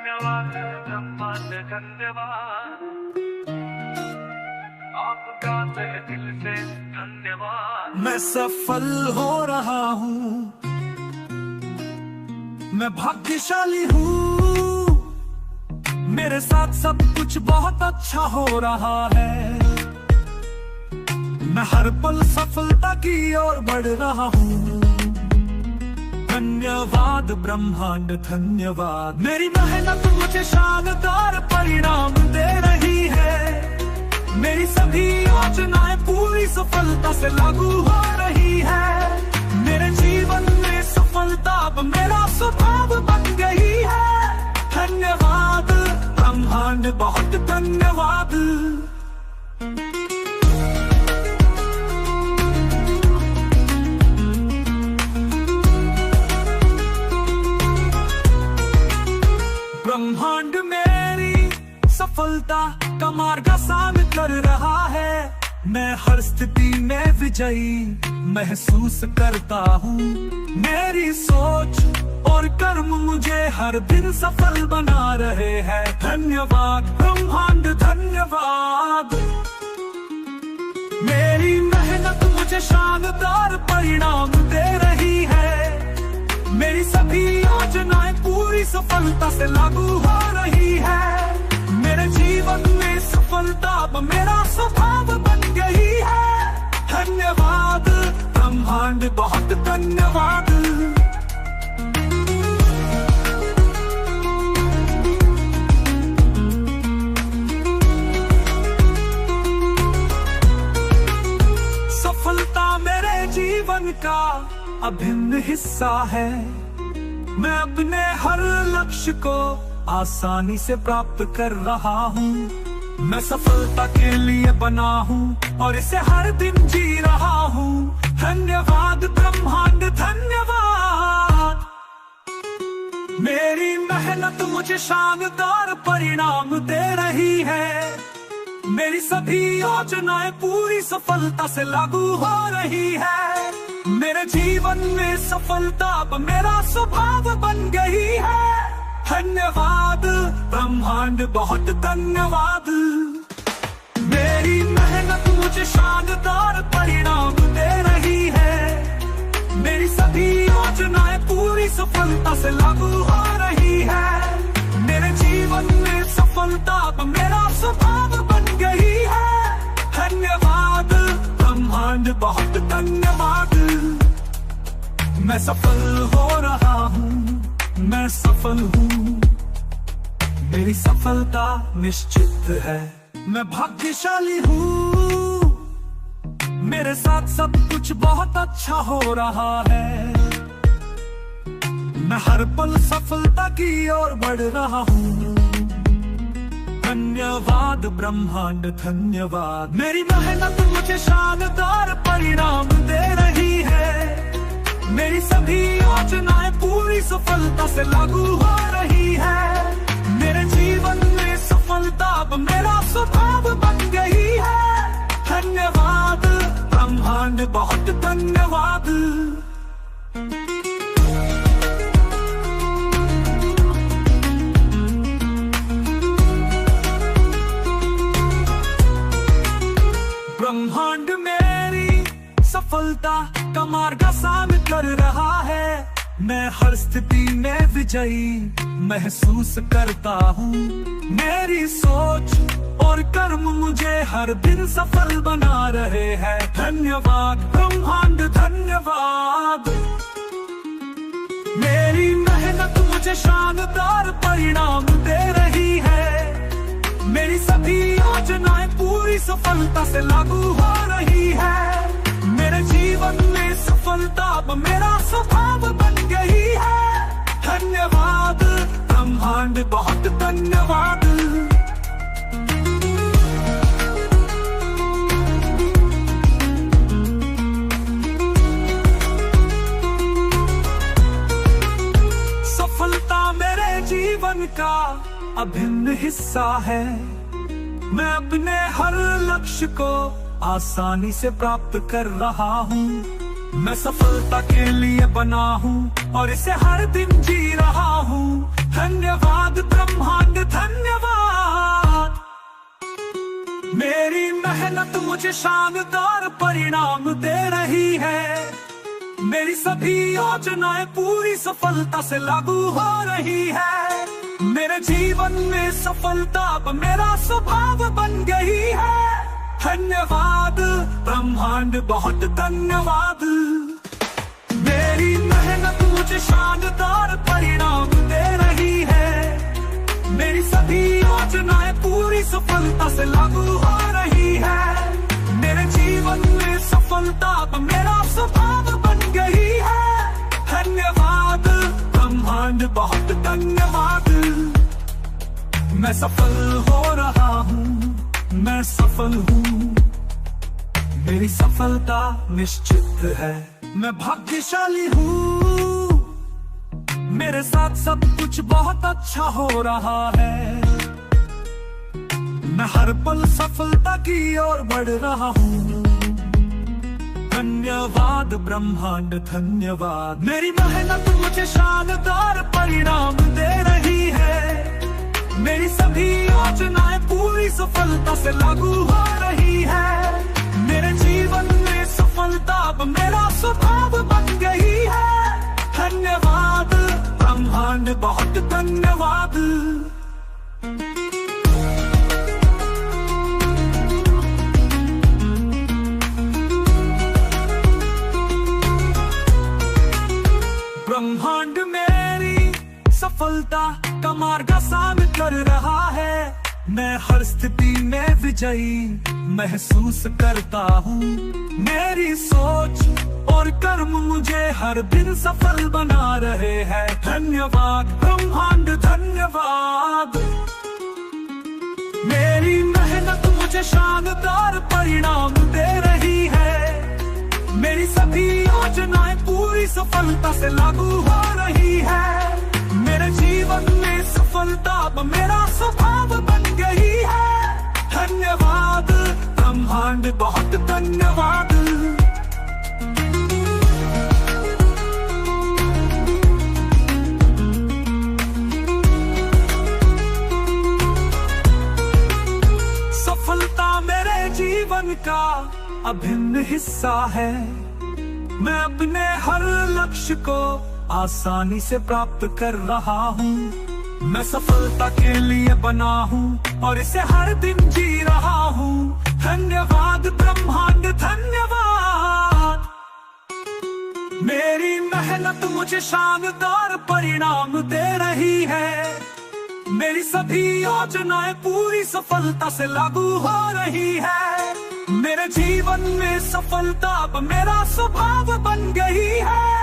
धन्यवाद ब्रह्मांड धन्यवाद, आपका तहे दिल से धन्यवाद। मैं सफल हो रहा हूँ, मैं भाग्यशाली हूँ, मेरे साथ सब कुछ बहुत अच्छा हो रहा है। मैं हर पल सफलता की ओर बढ़ रहा हूँ। धन्यवाद ब्रह्मांड धन्यवाद, मेरी मेहनत मुझे शानदार परिणाम दे रही है। मेरी सभी योजनाएं पूरी सफलता से लागू हो रही है। मेरे जीवन में सफलता अब मेरा स्वभाव बन गई है। धन्यवाद ब्रह्मांड बहुत धन्यवाद। ब्रह्मांड मेरी सफलता का मार्ग आसान कर रहा है। मैं हर स्थिति में विजयी महसूस करता हूँ। मेरी सोच और कर्म मुझे हर दिन सफल बना रहे हैं। धन्यवाद ब्रह्मांड धन्यवाद, मेरी मेहनत मुझे शानदार परिणाम दे रही है। मेरी सभी योजनाएं पूरी सफलता से लागू हो रही है। मेरे जीवन में सफलता अब मेरा स्वभाव बन गई है। धन्यवाद ब्रह्मांड बहुत धन्यवाद। सफलता मेरे जीवन का अभिन्न हिस्सा है। मैं अपने हर लक्ष्य को आसानी से प्राप्त कर रहा हूँ। मैं सफलता के लिए बना हूँ और इसे हर दिन जी रहा हूँ। धन्यवाद ब्रह्मांड धन्यवाद, मेरी मेहनत मुझे शानदार परिणाम दे रही है। मेरी सभी योजनाएं पूरी सफलता से लागू हो रही है। मेरे जीवन में सफलता अब मेरा स्वभाव बन गई है। धन्यवाद ब्रह्मांड बहुत धन्यवाद, मेरी मेहनत मुझे शानदार परिणाम दे रही है। मेरी सभी योजनाएं पूरी सफलता से लागू हो रही है। मेरे जीवन में सफलता अब मेरा स्वभाव बन गई है। धन्यवाद ब्रह्मांड बहुत धन्यवाद। मैं सफल हो रहा हूँ, मैं सफल हूँ, मेरी सफलता निश्चित है। मैं भाग्यशाली हूँ, मेरे साथ सब कुछ बहुत अच्छा हो रहा है। मैं हर पल सफलता की ओर बढ़ रहा हूँ। धन्यवाद ब्रह्मांड धन्यवाद, मेरी मेहनत मुझे शानदार परिणाम दे रही है। मेरी सभी योजनाएं पूरी सफलता से लागू हो रही है। मेरे जीवन में सफलता अब मेरा स्वभाव बन गई है। धन्यवाद ब्रह्मांड बहुत धन्यवाद। ब्रह्मांड मेरी सफलता का मार्ग आसान कर रहा है। मैं हर स्थिति में विजयी महसूस करता हूँ। मेरी सोच और कर्म मुझे हर दिन सफल बना रहे हैं। धन्यवाद ब्रह्मांड धन्यवाद, मेरी मेहनत मुझे शानदार परिणाम दे रही है। मेरी सभी योजनाएं पूरी सफलता से लागू हो रही है। मेरे जीवन में सफलता अब मेरा स्वभाव बन गई है। धन्यवाद ब्रह्मांड बहुत धन्यवाद। सफलता मेरे जीवन का अभिन्न हिस्सा है। मैं अपने हर लक्ष्य को आसानी से प्राप्त कर रहा हूँ। मैं सफलता के लिए बना हूँ और इसे हर दिन जी रहा हूँ। धन्यवाद ब्रह्मा मुझे शानदार परिणाम दे रही है। मेरी सभी योजनाएं पूरी सफलता से लागू हो रही है। मेरे जीवन में सफलता अब मेरा स्वभाव बन गई है। धन्यवाद ब्रह्मांड, बहुत धन्यवाद। मेरी मेहनत मुझे शानदार परिणाम दे रही है। मेरी सभी योजनाएं पूरी सफलता से लागू हो रही है। मेरे जीवन में सफलता अब मेरा स्वभाव बन गई है। धन्यवाद ब्रह्मांड, बहुत धन्यवाद। मैं सफल हो रहा हूँ, मैं सफल हूँ। मेरी सफलता निश्चित है, मैं भाग्यशाली हूँ। मेरे साथ सब कुछ बहुत अच्छा हो रहा है। मैं हर पल सफलता की ओर बढ़ रहा हूँ। धन्यवाद ब्रह्मांड, धन्यवाद। मेरी मेहनत मुझे शानदार परिणाम दे रही है। मेरी सभी योजनाएं पूरी सफलता से लागू हो रही है। मेरे जीवन में सफलता अब मेरा स्वभाव बन गई है। धन्यवाद ब्रह्मांड, बहुत धन्यवाद। ब्रह्मांड मेरी सफलता का मार्ग आसान कर रहा है। मैं हर स्थिति में विजयी महसूस करता हूँ। मेरी सोच और कर्म मुझे हर दिन सफल बना रहे हैं। धन्यवाद ब्रह्मांड, धन्यवाद। मेरी मेहनत मुझे शानदार परिणाम दे रही है। मेरी सभी योजनाएं पूरी सफलता से लागू हो रही है। मेरे जीवन में सफलता अब मेरा स्वभाव बन गई है। धन्यवाद ब्रह्मांड, बहुत धन्यवाद। सफलता मेरे जीवन का अभिन्न हिस्सा है। मैं अपने हर लक्ष्य को आसानी से प्राप्त कर रहा हूँ। मैं सफलता के लिए बना हूँ और इसे हर दिन जी रहा हूँ। धन्यवाद ब्रह्मांड, धन्यवाद। मेरी मेहनत मुझे शानदार परिणाम दे रही है। मेरी सभी योजनाएं पूरी सफलता से लागू हो रही है। मेरे जीवन में सफलता अब मेरा स्वभाव बन गई है।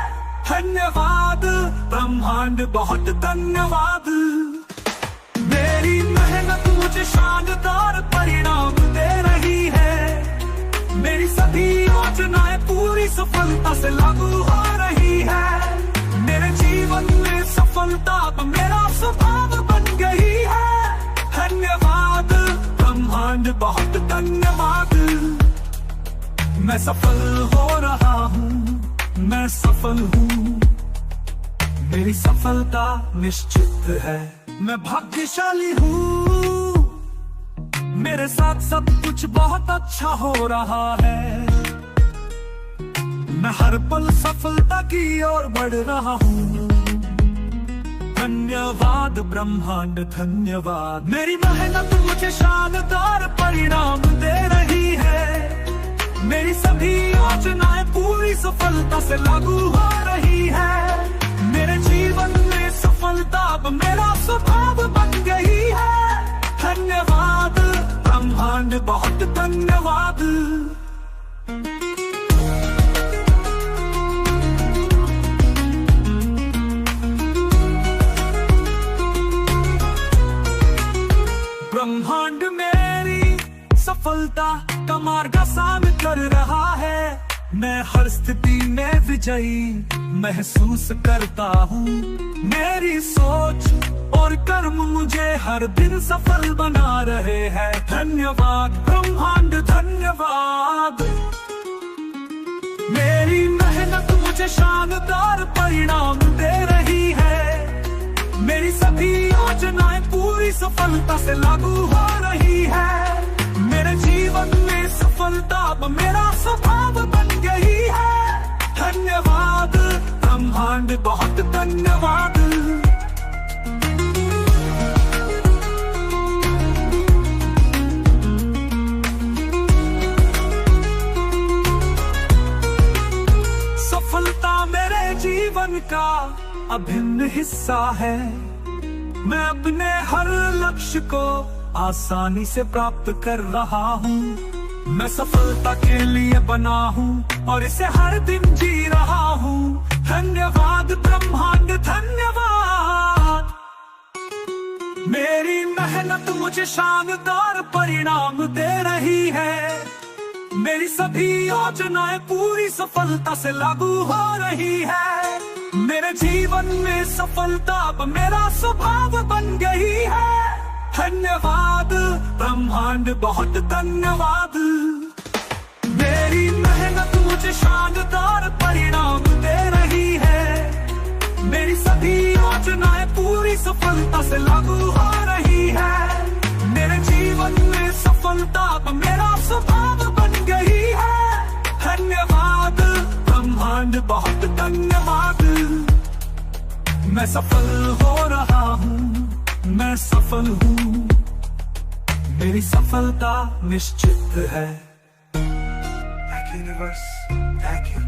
धन्यवाद ब्रह्मांड, बहुत धन्यवाद। मेरी मेहनत मुझे शानदार परिणाम दे रही है। मेरी सभी योजनाएं पूरी सफलता से लागू हो रही है। मेरे जीवन में सफलता अब मेरा स्वभाव बन गई है। धन्यवाद ब्रह्मांड, बहुत धन्यवाद। मैं सफल हो रहा हूँ, मैं सफल हूँ। मेरी सफलता निश्चित है, मैं भाग्यशाली हूँ। मेरे साथ सब कुछ बहुत अच्छा हो रहा है। मैं हर पल सफलता की ओर बढ़ रहा हूँ। धन्यवाद ब्रह्मांड, धन्यवाद। मेरी मेहनत मुझे शानदार परिणाम दे रही है। मेरी सभी योजनाएं पूरी सफलता से लागू हो रही है। मेरे जीवन में सफलता अब मेरा स्वभाव बन गई है। धन्यवाद ब्रह्मांड, बहुत धन्यवाद। ब्रह्मांड मेरी सफलता का मार्ग आसान कर रहा है। मैं हर स्थिति में विजयी महसूस करता हूँ। मेरी सोच और कर्म मुझे हर दिन सफल बना रहे हैं। धन्यवाद ब्रह्मांड, धन्यवाद। मेरी मेहनत मुझे शानदार परिणाम दे रही है। मेरी सभी योजनाएं पूरी सफलता से लागू हो रही है। मेरे जीवन में सफलता अब मेरा स्वभाव बन गई है। धन्यवाद ब्रह्मांड, बहुत धन्यवाद। सफलता मेरे जीवन का अभिन्न हिस्सा है। मैं अपने हर लक्ष्य को आसानी से प्राप्त कर रहा हूँ। मैं सफलता के लिए बना हूँ और इसे हर दिन जी रहा हूँ। धन्यवाद ब्रह्मांड, धन्यवाद। मेरी मेहनत मुझे शानदार परिणाम दे रही है। मेरी सभी योजनाएं पूरी सफलता से लागू हो रही है। मेरे जीवन में सफलता अब मेरा स्वभाव बन गई है। धन्यवाद ब्रह्मांड, बहुत धन्यवाद। मेरी मेहनत मुझे शानदार परिणाम दे रही है। मेरी सभी योजनाएं पूरी सफलता से लागू हो रही है। मेरे जीवन में सफलता अब मेरा स्वभाव बन गई है। धन्यवाद ब्रह्मांड, बहुत धन्यवाद। मैं सफल हो रहा हूँ, मैं सफल हूँ। मेरी सफलता निश्चित है। Thank you, universe. Thank you.